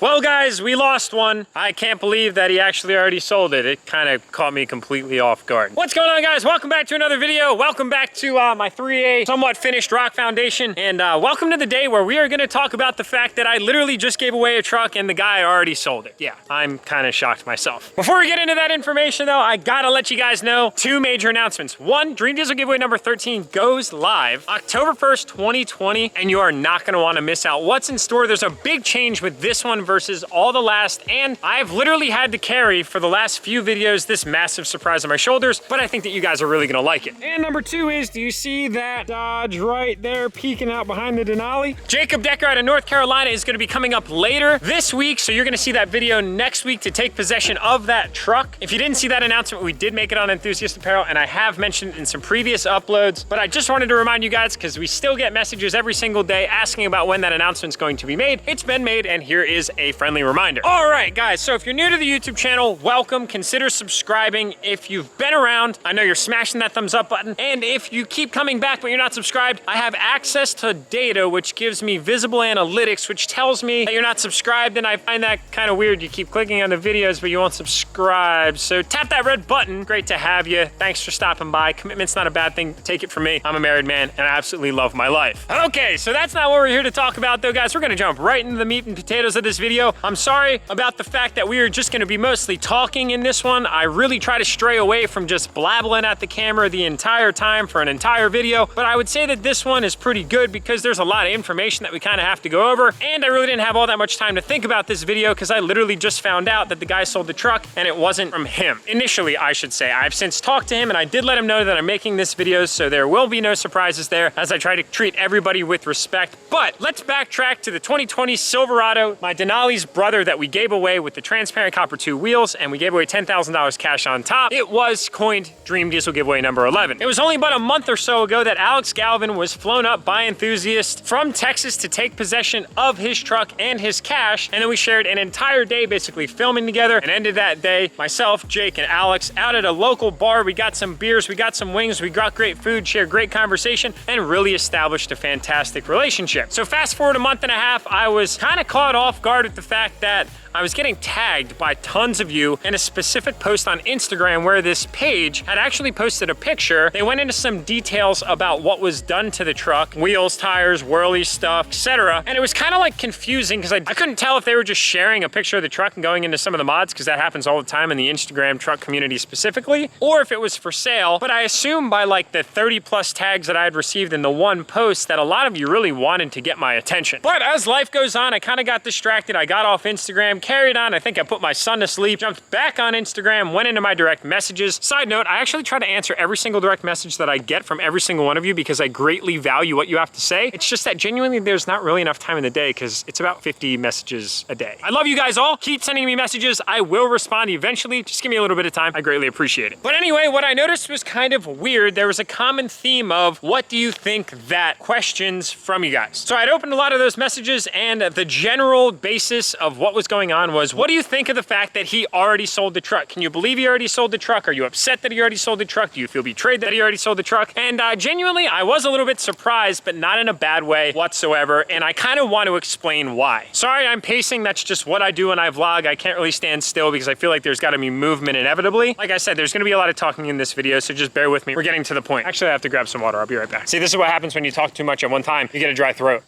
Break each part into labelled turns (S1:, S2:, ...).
S1: Well guys, we lost one. I can't believe that he actually already sold it. It kind of caught me completely off guard. What's going on guys? Welcome back to another video. Welcome back to my 3A somewhat finished rock foundation. And welcome to the day where we are gonna talk about the fact that I literally just gave away a truck and the guy already sold it. Yeah, I'm kind of shocked myself. Before we get into that information though, I gotta let you guys know two major announcements. One, Dream Diesel giveaway number 13 goes live October 1st, 2020, and you are not gonna wanna miss out what's in store. There's a big change with this one versus all the last, and I've literally had to carry for the last few videos this massive surprise on my shoulders, but I think that you guys are really gonna like it. And number two is, do you see that Dodge right there peeking out behind the Denali? Jacob Decker out of North Carolina is gonna be coming up later this week, so you're gonna see that video next week to take possession of that truck. If you didn't see that announcement, we did make it on Enthusiast Apparel, and I have mentioned it in some previous uploads, but I just wanted to remind you guys, because we still get messages every single day asking about when that announcement's going to be made. It's been made, and here is a friendly reminder. All right, guys, so if you're new to the YouTube channel, welcome. Consider subscribing. If you've been around, I know you're smashing that thumbs up button, and if you keep coming back but you're not subscribed, I have access to data which gives me visible analytics, which tells me that you're not subscribed, and I find that kind of weird. You keep clicking on the videos, but you won't subscribe, so tap that red button. Great to have you. Thanks for stopping by. Commitment's not a bad thing. Take it from me. I'm a married man, and I absolutely love my life. Okay, so that's not what we're here to talk about, though, guys. We're gonna jump right into the meat and potatoes of this video. I'm sorry about the fact that we are just gonna be mostly talking in this one. I really try to stray away from just blabbling at the camera the entire time for an entire video, but I would say that this one is pretty good because there's a lot of information that we kind of have to go over, and I really didn't have all that much time to think about this video because I literally just found out that the guy sold the truck and it wasn't from him. Initially, I should say. I've since talked to him and I did let him know that I'm making this video, so there will be no surprises there as I try to treat everybody with respect. But let's backtrack to the 2020 Silverado, my Denali's brother that we gave away with the transparent copper 2 wheels, and we gave away $10,000 cash on top. It was coined Dream Diesel giveaway number 11. It was only about a month or so ago that Alex Galvin was flown up by Enthusiast from Texas to take possession of his truck and his cash, and then we shared an entire day basically filming together, and ended that day, myself, Jake, and Alex out at a local bar. We got some beers, we got some wings, we got great food, shared great conversation, and really established a fantastic relationship. So fast forward a month and a half, I was kind of caught off guard with the fact that I was getting tagged by tons of you in a specific post on Instagram where this page had actually posted a picture. They went into some details about what was done to the truck, wheels, tires, whirly stuff, etc. And it was kind of like confusing because I couldn't tell if they were just sharing a picture of the truck and going into some of the mods, because that happens all the time in the Instagram truck community specifically, or if it was for sale. But I assumed by like the 30 plus tags that I had received in the one post that a lot of you really wanted to get my attention. But as life goes on, I kind of got distracted. I got off Instagram, carried on. I think I put my son to sleep, jumped back on Instagram, went into my direct messages. Side note, I actually try to answer every single direct message that I get from every single one of you because I greatly value what you have to say. It's just that genuinely there's not really enough time in the day because it's about 50 messages a day. I love you guys all. Keep sending me messages. I will respond eventually. Just give me a little bit of time. I greatly appreciate it. But anyway, what I noticed was kind of weird. There was a common theme of what do you think that questions from you guys. So I'd opened a lot of those messages, and the general basis of what was going on was, what do you think of the fact that he already sold the truck? Can you believe he already sold the truck? Are you upset that he already sold the truck? Do you feel betrayed that he already sold the truck? And genuinely, I was a little bit surprised, but not in a bad way whatsoever. And I kind of want to explain why. Sorry, I'm pacing. That's just what I do when I vlog. I can't really stand still because I feel like there's got to be movement inevitably. Like I said, there's going to be a lot of talking in this video, so just bear with me. We're getting to the point. Actually, I have to grab some water. I'll be right back. See, this is what happens when you talk too much at one time. You get a dry throat.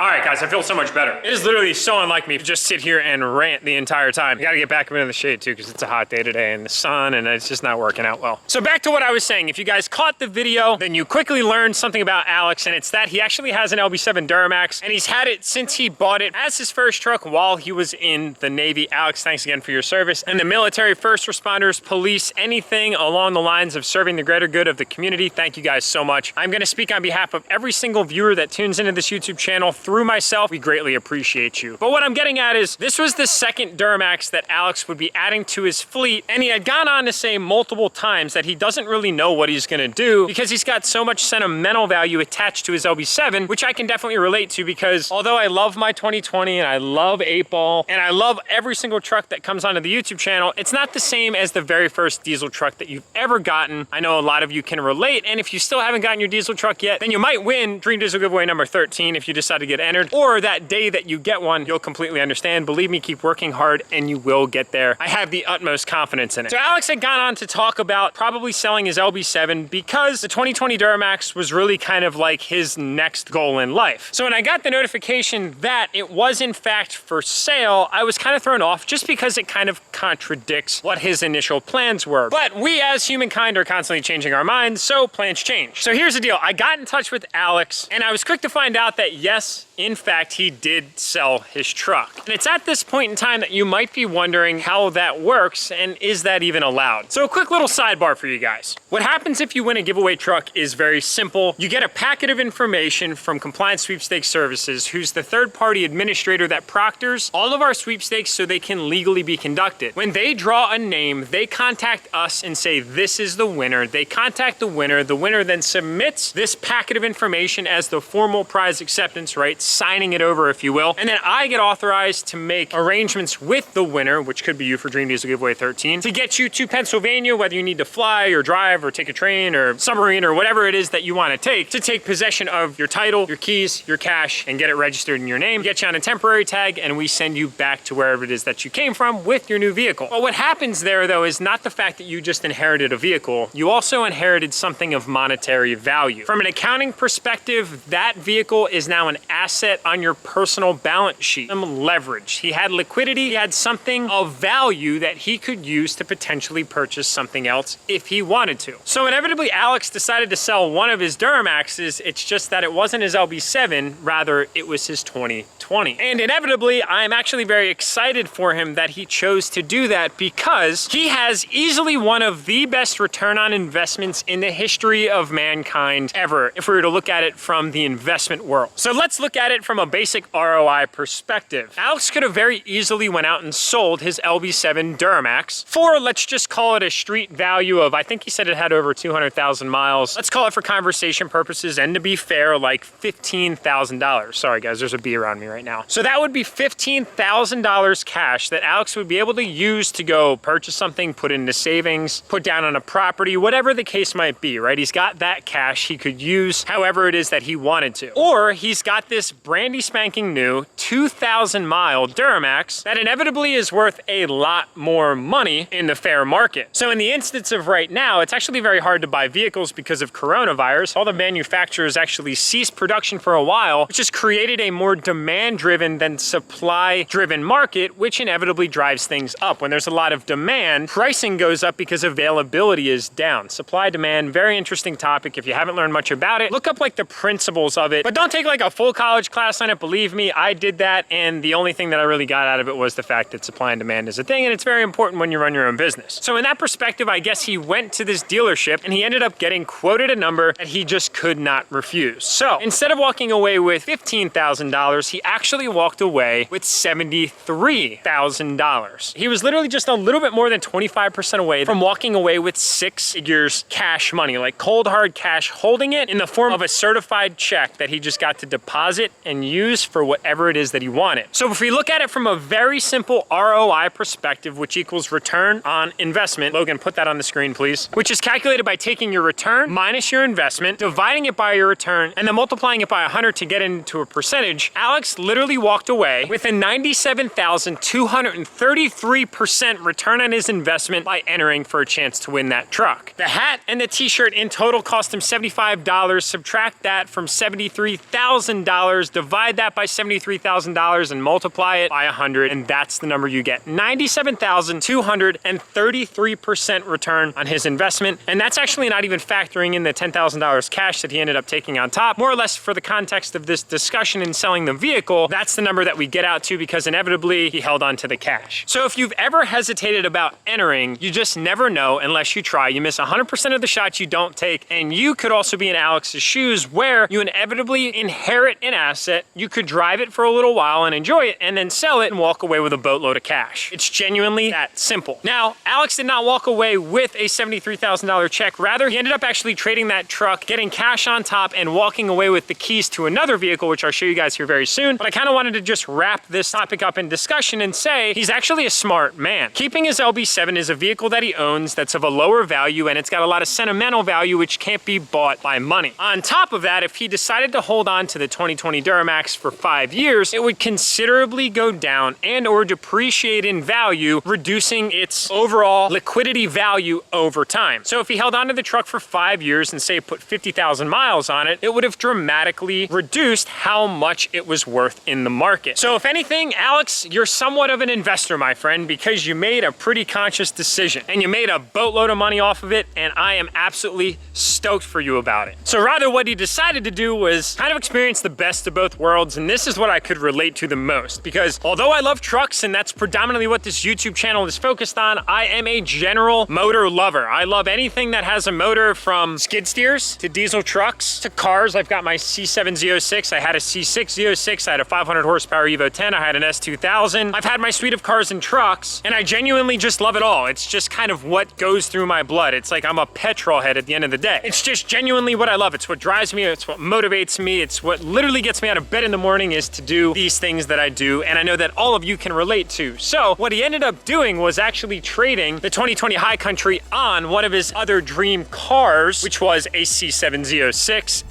S1: All right, guys, I feel so much better. It is literally so unlike me to just sit here and rant the entire time. I gotta get back into the shade too, because it's a hot day today and the sun, and it's just not working out well. So back to what I was saying. If you guys caught the video, then you quickly learned something about Alex, and it's that he actually has an LB7 DURTYMAX, and he's had it since he bought it as his first truck while he was in the Navy. Alex, thanks again for your service. And the military, first responders, police, anything along the lines of serving the greater good of the community, thank you guys so much. I'm gonna speak on behalf of every single viewer that tunes into this YouTube channel through myself. We greatly appreciate you. But what I'm getting at is, this was the second DURTYMAX that Alex would be adding to his fleet, and he had gone on to say multiple times that he doesn't really know what he's gonna do because he's got so much sentimental value attached to his LB7, which I can definitely relate to, because although I love my 2020 and I love 8-ball and I love every single truck that comes onto the YouTube channel, it's not the same as the very first diesel truck that you've ever gotten. I know a lot of you can relate, and if you still haven't gotten your diesel truck yet, then you might win Dream Diesel giveaway number 13 if you decide to get get entered, or that day that you get one, you'll completely understand. Believe me, keep working hard and you will get there. I have the utmost confidence in it. So Alex had gone on to talk about probably selling his LB7 because the 2020 DURTYMAX was really kind of like his next goal in life. So when I got the notification that it was in fact for sale, I was kind of thrown off just because it kind of contradicts what his initial plans were. But we as humankind are constantly changing our minds, so plans change. So here's the deal. I got in touch with Alex and I was quick to find out that yes, in fact, he did sell his truck. And it's at this point in time that you might be wondering how that works and is that even allowed? So a quick little sidebar for you guys. What happens if you win a giveaway truck is very simple. You get a packet of information from Compliance Sweepstakes Services, who's the third-party administrator that proctors all of our sweepstakes so they can legally be conducted. When they draw a name, they contact us and say, this is the winner. They contact the winner then submits this packet of information as the formal prize acceptance, right? Signing it over, if you will. And then I get authorized to make arrangements with the winner, which could be you for Dream Diesel Giveaway 13, to get you to Pennsylvania, whether you need to fly or drive or take a train or submarine or whatever it is that you want to take possession of your title, your keys, your cash, and get it registered in your name, get you on a temporary tag, and we send you back to wherever it is that you came from with your new vehicle. But what happens there, though, is not the fact that you just inherited a vehicle. You also inherited something of monetary value. From an accounting perspective, that vehicle is now an asset on your personal balance sheet. Some leverage. He had liquidity. He had something of value that he could use to potentially purchase something else if he wanted to. So inevitably, Alex decided to sell one of his DURTYMAXes. It's just that it wasn't his LB7, rather it was his 2020. And inevitably, I'm actually very excited for him that he chose to do that because he has easily one of the best return on investments in the history of mankind ever, if we were to look at it from the investment world. So let's look at it from a basic ROI perspective. Alex could have very easily went out and sold his LB7 DURTYMAX for, let's just call it a street value of, I think he said it had over 200,000 miles. Let's call it for conversation purposes and to be fair, like $15,000. Sorry guys, there's a bee around me right now. So that would be $15,000 cash that Alex would be able to use to go purchase something, put into savings, put down on a property, whatever the case might be, right? He's got that cash he could use however it is that he wanted to. Or he's got this brandy spanking new 2,000 mile DURTYMAX that inevitably is worth a lot more money in the fair market. So in the instance of right now, it's actually very hard to buy vehicles because of coronavirus. All the manufacturers actually ceased production for a while, which has created a more demand-driven than supply-driven market, which inevitably drives things up. When there's a lot of demand, pricing goes up because availability is down. Supply, demand, very interesting topic. If you haven't learned much about it, look up like the principles of it, but don't take like a full college class on it. Believe me, I did that, and the only thing that I really got out of it was the fact that supply and demand is a thing, and it's very important when you run your own business. So in that perspective, I guess he went to this dealership and he ended up getting quoted a number that he just could not refuse. So instead of walking away with $15,000, he actually walked away with $73,000. He was literally just a little bit more than 25% away from walking away with 6 figures cash money, like cold hard cash, holding it in the form of a certified check that he just got to deposit and use for whatever it is that he wanted. So if we look at it from a very simple ROI perspective, which equals return on investment, Logan, put that on the screen, please, which is calculated by taking your return minus your investment, dividing it by your return, and then multiplying it by 100 to get into a percentage. Alex literally walked away with a 97,233% return on his investment by entering for a chance to win that truck. The hat and the t-shirt in total cost him $75. Subtract that from $73,000, divide that by $73,000 and multiply it by 100, and that's the number you get. 97,233% return on his investment, and that's actually not even factoring in the $10,000 cash that he ended up taking on top. More or less for the context of this discussion in selling the vehicle, that's the number that we get out to because inevitably he held on to the cash. So if you've ever hesitated about entering, you just never know unless you try. You miss 100% of the shots you don't take, and you could also be in Alex's shoes where you inevitably inherit an asset, you could drive it for a little while and enjoy it, and then sell it and walk away with a boatload of cash. It's genuinely that simple. Now, Alex did not walk away with a $73,000 check. Rather, he ended up actually trading that truck, getting cash on top, and walking away with the keys to another vehicle, which I'll show you guys here very soon. But I kind of wanted to just wrap this topic up in discussion and say he's actually a smart man. Keeping his LB7 is a vehicle that he owns that's of a lower value, and it's got a lot of sentimental value which can't be bought by money. On top of that, if he decided to hold on to the 2020 2020 DURTYMAX for 5 years, it would considerably go down and or depreciate in value, reducing its overall liquidity value over time. So if he held onto the truck for 5 years and say put 50,000 miles on it, it would have dramatically reduced how much it was worth in the market. So if anything, Alex, you're somewhat of an investor, my friend, because you made a pretty conscious decision and you made a boatload of money off of it, and I am absolutely stoked for you about it. So rather, what he decided to do was kind of experience the best of both worlds, and this is what I could relate to the most, because although I love trucks and that's predominantly what this YouTube channel is focused on, I am a general motor lover. I love anything that has a motor, from skid steers to diesel trucks to cars. I've got my C7 Z06, I had a C6 Z06, I had a 500 horsepower Evo 10, I had an S2000. I've had my suite of cars and trucks, and I genuinely just love it all. It's just kind of what goes through my blood. It's like I'm a petrol head at the end of the day. It's just genuinely what I love. It's what drives me, it's what motivates me, it's what literally gets me out of bed in the morning, is to do these things that I do, and I know that all of you can relate to. So what he ended up doing was actually trading the 2020 High Country on one of his other dream cars, which was a C7 Z06.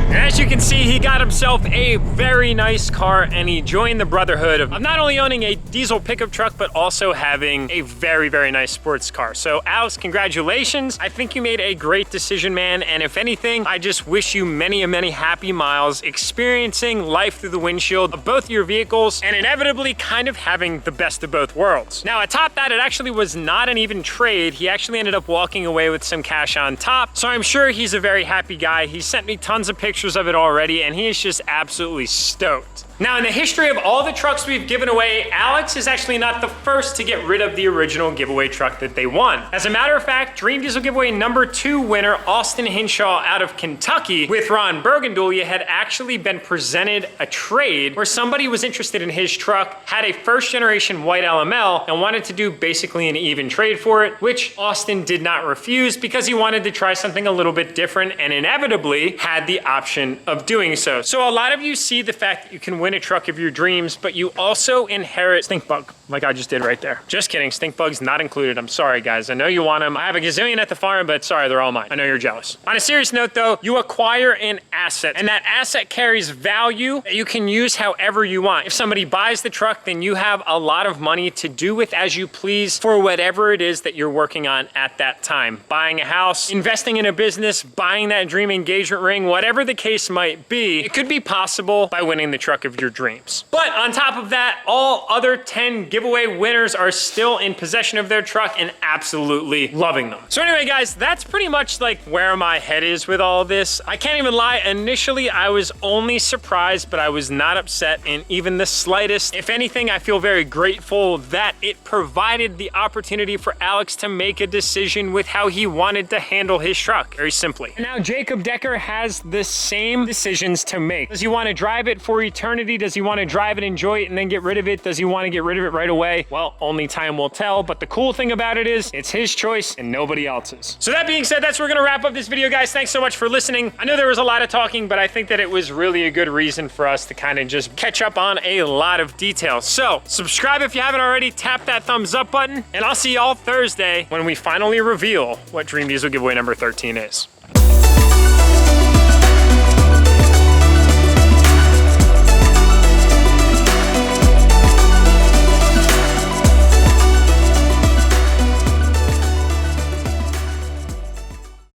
S1: As you can see, he got himself a very nice car, and he joined the brotherhood of not only owning a diesel pickup truck, but also having a very, very nice sports car. So Alex, congratulations. I think you made a great decision, man. And if anything, I just wish you many, many happy miles experiencing life through the windshield of both your vehicles, and inevitably kind of having the best of both worlds. Now, atop that, it actually was not an even trade. He actually ended up walking away with some cash on top. So I'm sure he's a very happy guy. He sent me tons of pictures of it already, and he is just absolutely stoked. Now, in the history of all the trucks we've given away, Alex is actually not the first to get rid of the original giveaway truck that they won. As a matter of fact, Dream Diesel Giveaway #2 winner Austin Hinshaw out of Kentucky with Ron Bergendulia had actually been presented a trade where somebody was interested in his truck, had a first generation white LML, and wanted to do basically an even trade for it, which Austin did not refuse because he wanted to try something a little bit different, and inevitably had the option of doing so. So a lot of you see the fact that you can win a truck of your dreams, but you also inherit stink bug, like I just did right there. Just kidding, stink bug's not included. I'm sorry, guys. I know you want them. I have a gazillion at the farm, but sorry, they're all mine. I know you're jealous. On a serious note though, you acquire an asset, and that asset carries value that you can use however you want. If somebody buys the truck, then you have a lot of money to do with as you please for whatever it is that you're working on at that time. Buying a house, investing in a business, buying that dream engagement ring, whatever the case might be, it could be possible by winning the truck of your dreams. But on top of that, all other 10 giveaway winners are still in possession of their truck and absolutely loving them. So anyway, guys, that's pretty much like where my head is with all of this. I can't even lie, initially I was only surprised, but I was not upset in even the slightest. If anything, I feel very grateful that it provided the opportunity for Alex to make a decision with how he wanted to handle his truck, very simply. And now Jacob Decker has the same decisions to make. Does he want to drive it for eternity? Does he want to drive it, enjoy it, and then get rid of it? Does he want to get rid of it right away? Well, only time will tell, but the cool thing about it is it's his choice and nobody else's. So that being said, that's where we're gonna wrap up this video, guys. Thanks so much for listening. I know there was a lot of talking, but I think that it was really a good reason for us to kind of just catch up on a lot of details. So subscribe if you haven't already, tap that thumbs up button, and I'll see y'all Thursday when we finally reveal what Dream Diesel Giveaway #13 is.